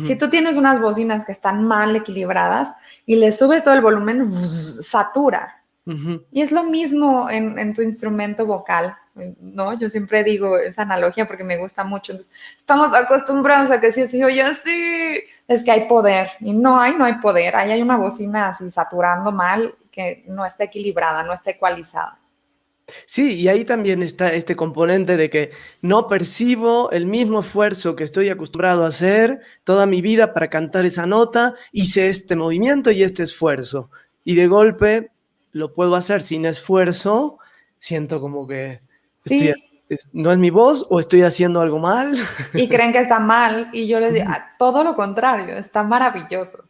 Si tú tienes unas bocinas que están mal equilibradas y le subes todo el volumen, satura. Ujú. Y es lo mismo en tu instrumento vocal, ¿no? Yo siempre digo esa analogía porque me gusta mucho. Entonces, estamos acostumbrados a que sí se oye así. Es que hay poder. Y no hay poder. Ahí hay una bocina así saturando mal que no está equilibrada, no está ecualizada. Sí, y ahí también está este componente de que no percibo el mismo esfuerzo que estoy acostumbrado a hacer toda mi vida para cantar esa nota, hice este movimiento y este esfuerzo, y de golpe lo puedo hacer sin esfuerzo, siento como que estoy, Sí, no es mi voz o estoy haciendo algo mal. y creen que está mal. Y yo les digo, "Ah, todo lo contrario, está maravilloso,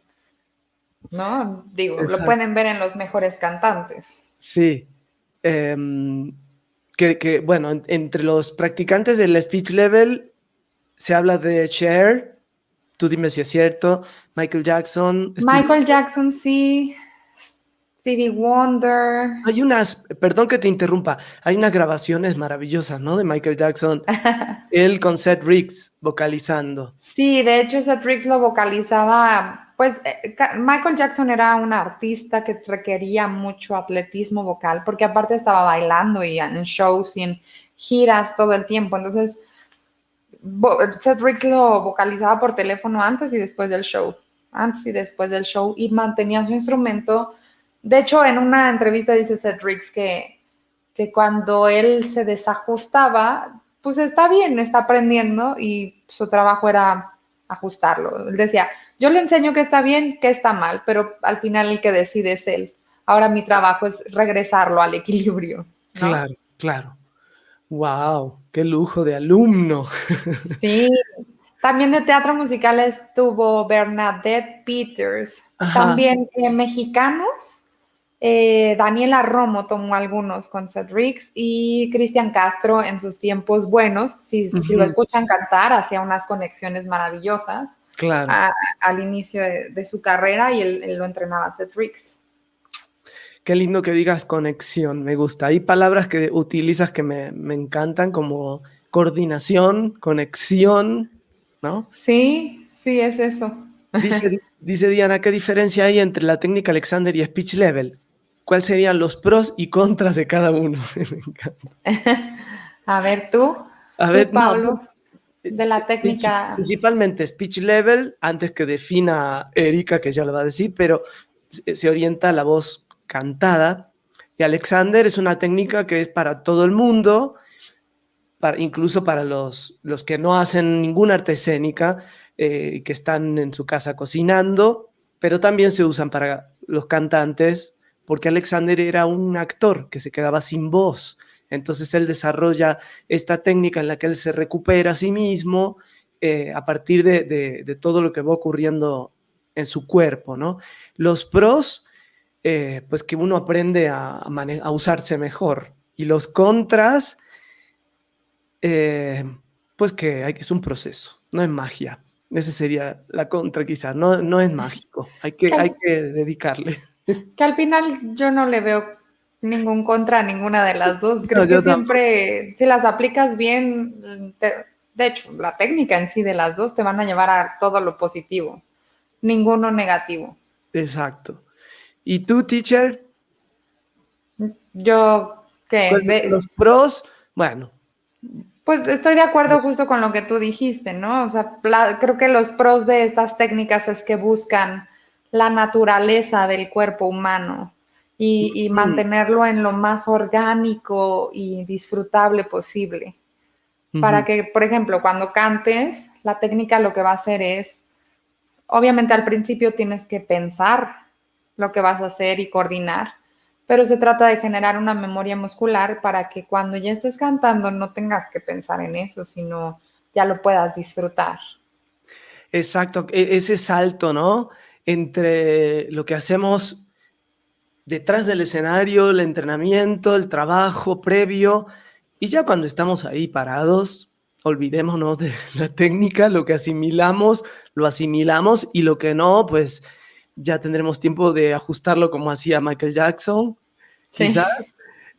¿no? Digo, lo Exacto. pueden ver en los mejores cantantes. Sí. Bueno, entre los practicantes del speech level se habla de Cher, tú dime si es cierto, Michael Jackson, Stevie. Michael Jackson, sí. Stevie Wonder. Hay unas, perdón que te interrumpa, hay unas grabaciones maravillosas, ¿no? De Michael Jackson, él con Seth Riggs vocalizando. Sí, de hecho, ese Trix lo vocalizaba. Pues Michael Jackson era un artista que requería mucho atletismo vocal, porque aparte estaba bailando y en shows y en giras todo el tiempo. Entonces, Seth Riggs lo vocalizaba por teléfono antes y después del show, antes y después del show, y mantenía su instrumento. De hecho, en una entrevista dice Seth Riggs que cuando él se desajustaba, pues está bien, está aprendiendo y su trabajo era ajustarlo. Él decía, yo le enseño que está bien, que está mal, pero al final el que decide es él. Ahora mi trabajo es regresarlo al equilibrio, ¿no? Claro, claro. Wow, qué lujo de alumno. Sí, también de teatro musical estuvo Bernadette Peters, Ajá. también mexicanos. Daniela Romo tomó algunos con Seth Riggs y Cristian Castro en sus tiempos buenos, si lo Ujú. escuchan cantar, hacía unas conexiones maravillosas Claro. a- al inicio de su carrera y él lo entrenaba a Seth Riggs. Qué lindo que digas conexión, me gusta. Hay palabras que utilizas que me encantan como coordinación, conexión, ¿no? Sí, sí, es eso. Dice Diana, ¿qué diferencia hay entre la técnica Alexander y speech level? ¿Cuáles serían los pros y contras de cada uno? Me encanta. A ver, A tú, ver, no, Pablo, de la técnica. principalmente speech level, antes que defina Erika, que ya lo va a decir, pero se orienta a la voz cantada. Y Alexander es una técnica que es para todo el mundo, incluso para los que no hacen ninguna arte escénica, que están en su casa cocinando, pero también se usan para los cantantes, porque Alexander era un actor que se quedaba sin voz. Entonces él desarrolla esta técnica en la que él se recupera a sí mismo a partir de todo lo que va ocurriendo en su cuerpo, ¿no? Los pros, pues que uno aprende a usarse mejor. Y los contras, eh, pues que es un proceso, no es magia. Esa sería la contra quizá, no es mágico, Que hay al, que dedicarle. que al final yo no le veo ningún contra a ninguna de las dos. No, Creo que yo tampoco. siempre, si las aplicas bien, de hecho, la técnica en sí de las dos te van a llevar a todo lo positivo, ninguno negativo. Exacto. ¿Y tú, teacher? Yo, ¿Cuáles ¿qué? son los pros? Bueno, Pues estoy de acuerdo pues, justo con lo que tú dijiste, ¿no? O sea, creo que los pros de estas técnicas es que buscan la naturaleza del cuerpo humano y mm, mantenerlo en lo más orgánico y disfrutable posible. Para ujú. que, por ejemplo, cuando cantes, la técnica lo que va a hacer es, obviamente al principio tienes que pensar lo que vas a hacer y coordinar, pero se trata de generar una memoria muscular para que cuando ya estés cantando no tengas que pensar en eso, sino ya lo puedas disfrutar. Exacto, ese salto, ¿no? Entre lo que hacemos detrás del escenario, el entrenamiento, el trabajo previo, y ya cuando estamos ahí parados, olvidémonos de la técnica, lo que asimilamos, lo asimilamos, y lo que no, pues ya tendremos tiempo de ajustarlo como hacía Michael Jackson, quizás.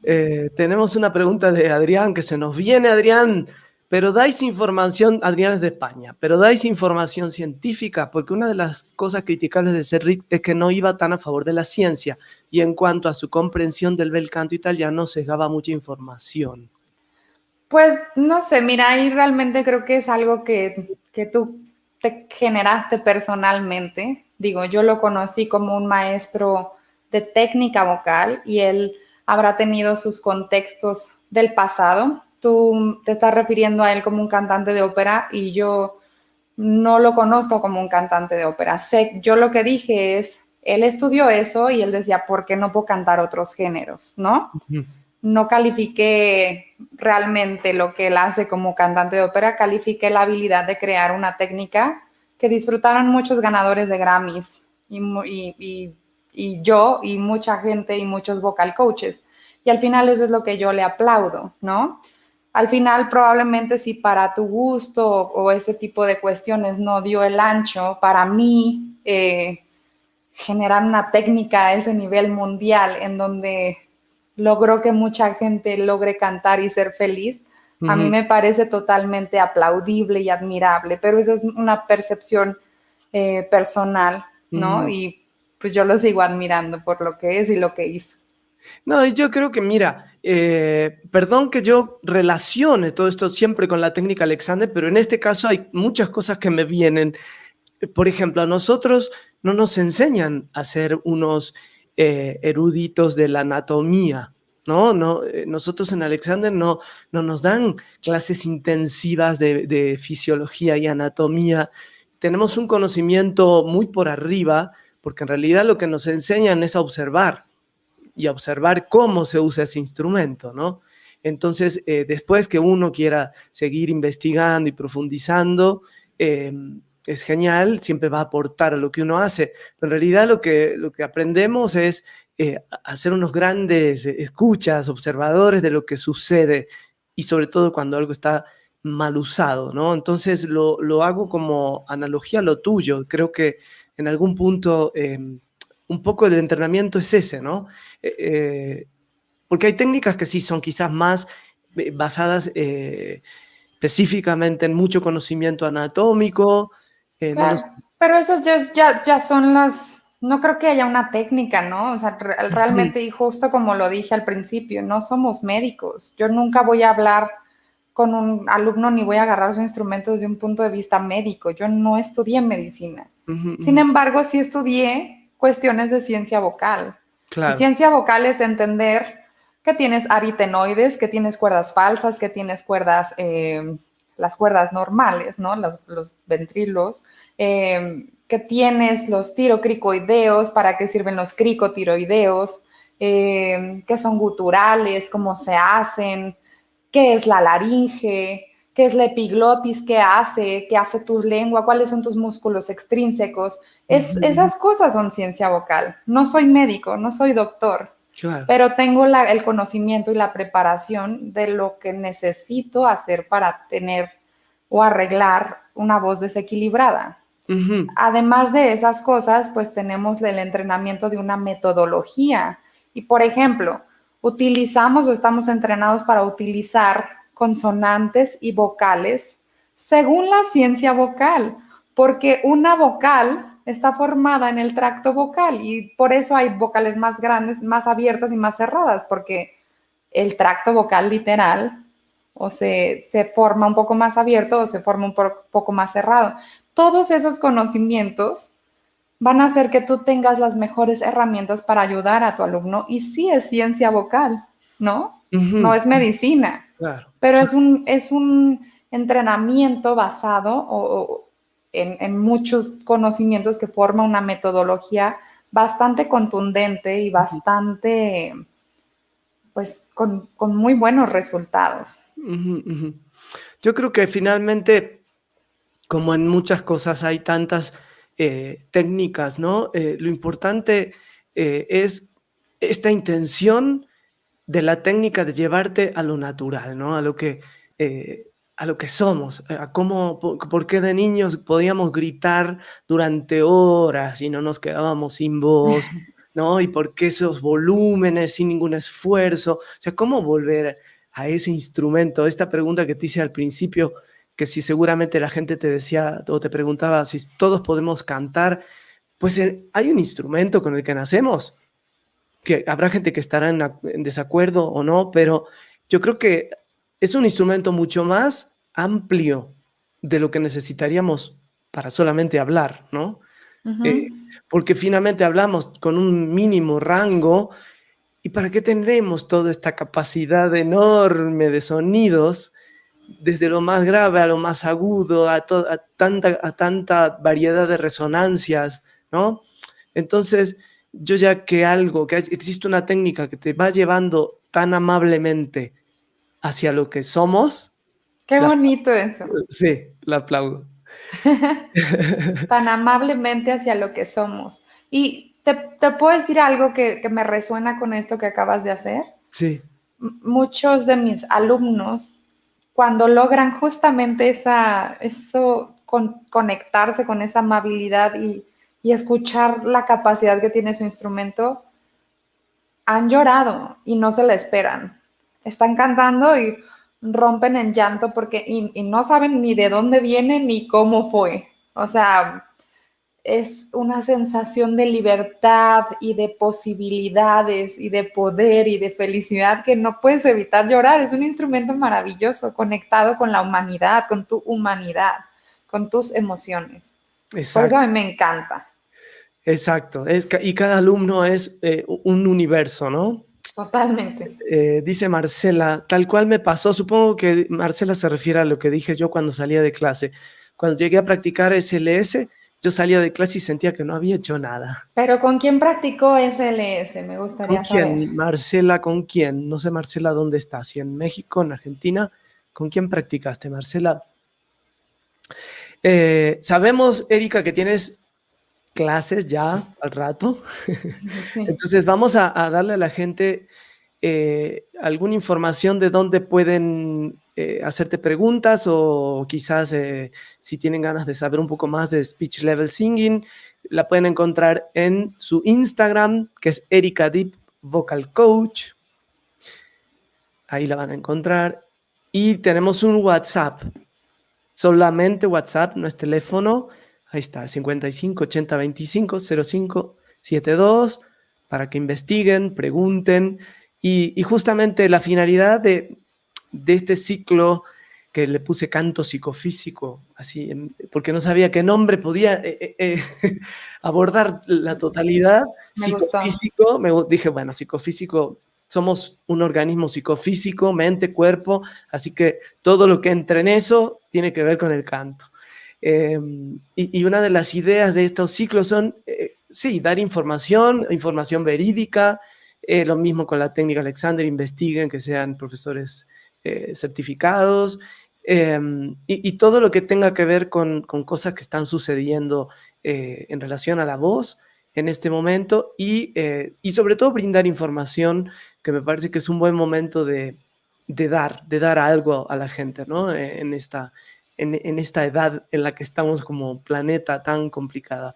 Sí. Tenemos una pregunta de Adrián que se nos viene, Adrián. pero dais información, Adrián es de España, pero dais información científica, porque una de las cosas criticables de Serrit es que no iba tan a favor de la ciencia, y en cuanto a su comprensión del bel canto italiano, sesgaba mucha información. Pues no sé, mira, ahí realmente creo que es algo que tú te generaste personalmente. Digo, yo lo conocí como un maestro de técnica vocal y él habrá tenido sus contextos del pasado. Tú te estás refiriendo a él como un cantante de ópera y yo no lo conozco como un cantante de ópera. Yo lo que dije es, él estudió eso y él decía, ¿por qué no puedo cantar otros géneros? ¿No? Ujú. No califiqué realmente lo que él hace como cantante de ópera, califiqué la habilidad de crear una técnica que disfrutaron muchos ganadores de Grammys y yo y mucha gente y muchos vocal coaches. Y al final eso es lo que yo le aplaudo, ¿no? Al final probablemente si para tu gusto o ese tipo de cuestiones no dio el ancho, para mí generar una técnica a ese nivel mundial en donde logró que mucha gente logre cantar y ser feliz, a mí me parece totalmente aplaudible y admirable, pero esa es una percepción personal, ¿no? Y pues yo lo sigo admirando por lo que es y lo que hizo. No, yo creo que, mira, perdón que yo relacione todo esto siempre con la técnica Alexander, pero en este caso hay muchas cosas que me vienen. Por ejemplo, a nosotros no nos enseñan a ser unos eruditos de la anatomía, ¿no? Nosotros en Alexander no nos dan clases intensivas de fisiología y anatomía. Tenemos un conocimiento muy por arriba, porque en realidad lo que nos enseñan es a observar y a observar cómo se usa ese instrumento, ¿no? Entonces, después que uno quiera seguir investigando y profundizando, es genial, siempre va a aportar a lo que uno hace, pero en realidad lo que aprendemos es hacer unos grandes escuchas, observadores de lo que sucede, y sobre todo cuando algo está mal usado, ¿no? Entonces lo hago como analogía a lo tuyo. Creo que en algún punto un poco del entrenamiento es ese, ¿no? Porque hay técnicas que sí son quizás más basadas específicamente en mucho conocimiento anatómico, no lo Claro, sé. pero esos ya son las, no creo que haya una técnica, ¿no? O sea, realmente, y justo como lo dije al principio, no somos médicos. Yo nunca voy a hablar con un alumno ni voy a agarrar sus instrumentos desde un punto de vista médico. Yo no estudié medicina. Sin embargo, sí estudié cuestiones de ciencia vocal. Y Claro. ciencia vocal es entender que tienes aritenoides, que tienes cuerdas falsas, que tienes cuerdas, las cuerdas normales, ¿no? Los ventrilos, que tienes los tirocricoideos, para qué sirven los cricotiroideos, qué son guturales, cómo se hacen, qué es la laringe, qué es la epiglotis, qué hace tu lengua, cuáles son tus músculos extrínsecos. Esas cosas son ciencia vocal. No soy médico, no soy doctor, Claro. pero tengo el conocimiento y la preparación de lo que necesito hacer para tener o arreglar una voz desequilibrada. Además de esas cosas, pues tenemos el entrenamiento de una metodología. Y, por ejemplo, utilizamos o estamos entrenados para utilizar consonantes y vocales según la ciencia vocal, porque una vocal está formada en el tracto vocal y por eso hay vocales más grandes, más abiertas y más cerradas, porque el tracto vocal literal o se forma un poco más abierto o se forma un poco más cerrado. Todos esos conocimientos van a hacer que tú tengas las mejores herramientas para ayudar a tu alumno y sí es ciencia vocal, ¿no? No es medicina, Claro. pero es un entrenamiento basado en muchos conocimientos que forma una metodología bastante contundente y bastante, pues, con muy buenos resultados. Yo creo que finalmente, como en muchas cosas hay tantas técnicas, ¿no? Lo importante es esta intención de la técnica de llevarte a lo natural, ¿no? A lo que somos, a cómo, por qué de niños podíamos gritar durante horas y no nos quedábamos sin voz, ¿no? Y por qué esos volúmenes sin ningún esfuerzo, o sea, cómo volver a ese instrumento. Esta pregunta que te hice al principio, que si seguramente la gente te decía o te preguntaba si todos podemos cantar, pues hay un instrumento con el que nacemos, que habrá gente que estará en desacuerdo o no, pero yo creo que es un instrumento mucho más amplio de lo que necesitaríamos para solamente hablar, ¿no? Porque finalmente hablamos con un mínimo rango, ¿y para qué tendremos toda esta capacidad enorme de sonidos, desde lo más grave a lo más agudo, a tanta variedad de resonancias, ¿no? Entonces, yo ya que existe una técnica que te va llevando tan amablemente hacia lo que somos. Qué bonito eso. Sí, la aplaudo. Tan amablemente hacia lo que somos. Y te puedo decir algo que me resuena con esto que acabas de hacer. Sí. Muchos de mis alumnos, cuando logran justamente conectarse con esa amabilidad y escuchar la capacidad que tiene su instrumento, han llorado y no se la esperan. Están cantando y rompen en llanto porque y no saben ni de dónde viene ni cómo fue. O sea, es una sensación de libertad y de posibilidades y de poder y de felicidad que no puedes evitar llorar. Es un instrumento maravilloso, conectado con la humanidad, con tu humanidad, con tus emociones. Exacto. Por eso a mí me encanta. Exacto. Y cada alumno es un universo, ¿no? Totalmente. Dice Marcela, tal cual me pasó, supongo que Marcela se refiere a lo que dije yo cuando salía de clase. Cuando llegué a practicar SLS, yo salía de clase y sentía que no había hecho nada. ¿Pero con quién practicó SLS? Me gustaría saber. ¿Con quién, Marcela? ¿Con quién? No sé, Marcela, ¿dónde está? ¿Si en México, en Argentina? ¿Con quién practicaste, Marcela? Sabemos, Erika, que tienes clases ya al rato. Sí. Entonces vamos a darle a la gente alguna información de dónde pueden hacerte preguntas o quizás si tienen ganas de saber un poco más de Speech Level Singing, la pueden encontrar en su Instagram, que es Erika Deep Vocal Coach. Ahí la van a encontrar. Y tenemos un WhatsApp, solamente WhatsApp, no es teléfono. Ahí está, 55 80 25 05 72, para que investiguen, pregunten. Y justamente la finalidad de este ciclo que le puse canto psicofísico, así, porque no sabía qué nombre podía abordar la totalidad. Psicofísico, dije, bueno, psicofísico, somos un organismo psicofísico, mente, cuerpo, así que todo lo que entre en eso tiene que ver con el canto. Y una de las ideas de estos ciclos son, sí, dar información verídica, lo mismo con la técnica Alexander, investiguen, que sean profesores certificados, y todo lo que tenga que ver con cosas que están sucediendo en relación a la voz en este momento, y sobre todo brindar información, que me parece que es un buen momento de dar algo a la gente, ¿no? En esta edad en la que estamos como planeta tan complicada.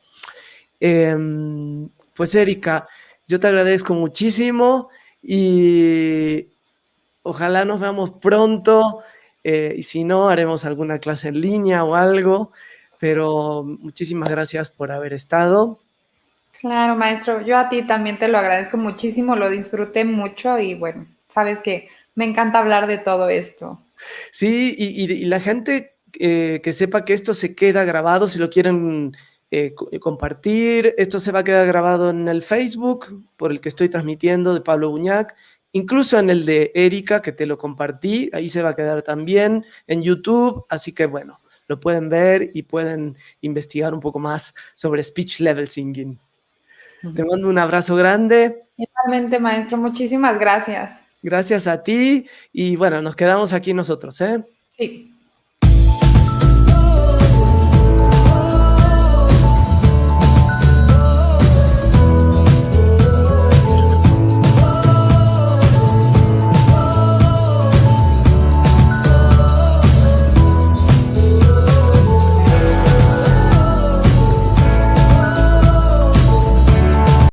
Pues Erika, yo te agradezco muchísimo y ojalá nos veamos pronto, y si no, haremos alguna clase en línea o algo, pero muchísimas gracias por haber estado. Claro, maestro, yo a ti también te lo agradezco muchísimo, lo disfruté mucho y bueno, sabes que me encanta hablar de todo esto. Sí, y la gente que sepa que esto se queda grabado, si lo quieren compartir, esto se va a quedar grabado en el Facebook por el que estoy transmitiendo, de Pablo Buñac, incluso en el de Erika, que te lo compartí, ahí se va a quedar también, en YouTube, así que bueno, lo pueden ver y pueden investigar un poco más sobre Speech Level Singing. Te mando un abrazo grande. Igualmente, maestro, muchísimas gracias. Gracias a ti y bueno, nos quedamos aquí nosotros, ¿eh? Sí.